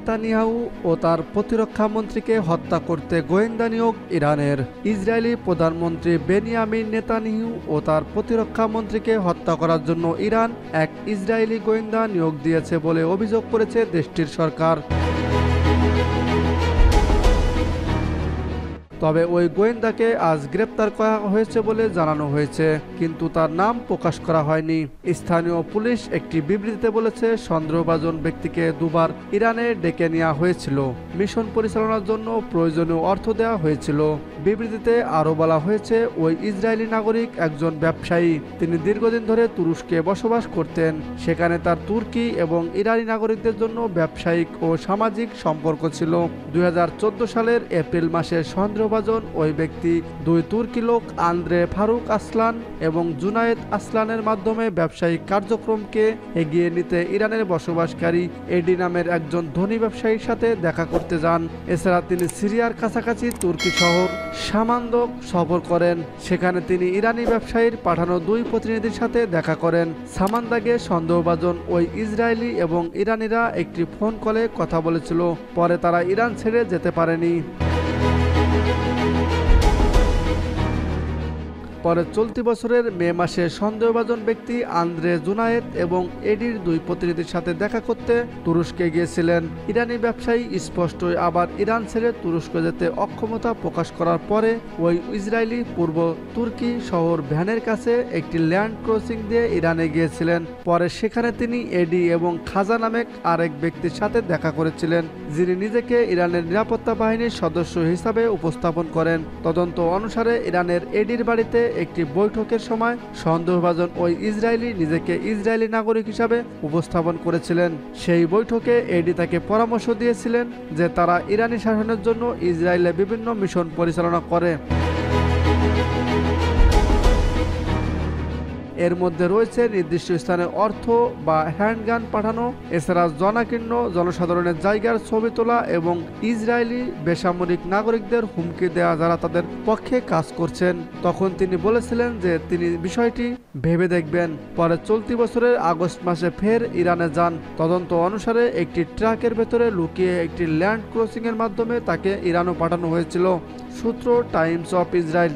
Netanyahu ও তার প্রতিরক্ষা মন্ত্রীকে হত্যা করতে গোয়েন্দা নিয়োগ ইরানের। ইসরায়েলি প্রধানমন্ত্রী বেনিয়ামিন নেতানিয়াহু ও তার প্রতিরক্ষা মন্ত্রীকে হত্যা করার জন্য ইরান এক ইসরায়েলি গোয়েন্দা নিয়োগ দিয়েছে বলে অভিযোগ করেছে দেশটির সরকার। তবে ওই গোয়েন্দাকে আজ গ্রেপ্তার করা হয়েছে বলে জানানো হয়েছে, কিন্তু তার নাম প্রকাশ করা হয়নি। স্থানীয় পুলিশ একটি বিবৃতিতে বলেছে, সন্দেহভাজন ব্যক্তিকে দুবার ইরানে ডেকে নেওয়া হয়েছিল। মিশন পরিচালনার জন্য প্রয়োজনীয় অর্থ দেওয়া হয়েছিল। বিবৃতিতে আরও বলা হয়েছে, ওই ইসরায়েলি নাগরিক একজন ব্যবসায়ী। তিনি দীর্ঘদিন ধরে তুরস্কে বসবাস করতেন। সেখানে তার তুর্কি এবং ইরানি নাগরিকদের জন্য ব্যবসায়িক ও সামাজিক সম্পর্ক ছিল। 2014 সালের এপ্রিল মাসে সন্দেহভাজন ওই ব্যক্তি দুই তুর্কি লোক আন্দ্রে ফারুক আসলান এবং জুনায়েদ আসলানের মাধ্যমে ব্যবসায়িক কার্যক্রমকে এগিয়ে নিতে ইরানের বসবাসকারী এডি নামের একজন ধনী ব্যবসায়ীর সাথে দেখা করতে যান। এছাড়া তিনি সিরিয়ার কাছাকাছি তুর্কি শহর সামান্দক সফর করেন। সেখানে তিনি ইরানি ব্যবসায়ীর পাঠানো দুই প্রতিনিধির সাথে দেখা করেন। সামান্দাগে সন্দেহভাজন ওই ইসরায়েলি এবং ইরানিরা একটি ফোন কলে কথা বলেছিল। পরে তারা ইরান ছেড়ে যেতে পারেনি। পরে চলতি বছরের মে মাসে সন্দেহভাজন ব্যক্তি আন্দ্রে জুনায়েদ এবং এডির দুই প্রতিনিধির সাথে দেখা করতে তুরস্কে গিয়েছিলেন। ইরানি ব্যবসায়ী স্পষ্টই আবার ইরান ছেড়ে তুরস্ক যেতে অক্ষমতা প্রকাশ করার পরে ওই ইসরায়েলি পূর্ব তুর্কি শহর ভ্যানের কাছে একটি ল্যান্ড ক্রসিং দিয়ে ইরানে গিয়েছিলেন। পরে সেখানে তিনি এডি এবং খাজা নামেক আরেক ব্যক্তির সাথে দেখা করেছিলেন, যিনি নিজেকে ইরানের নিরাপত্তা বাহিনীর সদস্য হিসাবে উপস্থাপন করেন। তদন্ত অনুসারে ইরানের এডির বাড়িতে একটি বৈঠকের সময় সন্দেহভাজন ওই ইসরায়েলি নিজেকে ইসরায়েলি নাগরিক হিসাবে উপস্থাপন করেছিলেন। সেই বৈঠকে এডি তাকে পরামর্শ দিয়েছিলেন যে তারা ইরানি শাসনের জন্য ইসরায়েলে বিভিন্ন মিশন পরিচালনা করে। এর মধ্যে রয়েছে নির্দিষ্ট স্থানে অর্থ বা হ্যান্ডগান পাঠানো, এছাড়া জনাকীর্ণ জনসাধারণের জায়গার ছবি তোলা এবং ইসরায়েলি বেসামরিক নাগরিকদের হুমকি দেওয়া যারা তাদের পক্ষে কাজ করছেন। তখন তিনি বলেছিলেন যে তিনি বিষয়টি ভেবে দেখবেন। পরে চলতি বছরের আগস্ট মাসে ফের ইরানে যান। তদন্ত অনুসারে একটি ট্রাকের ভেতরে লুকিয়ে একটি ল্যান্ড ক্রসিংয়ের মাধ্যমে তাকে ইরানও পাঠানো হয়েছিল। সূত্র টাইমস অফ ইসরায়েল।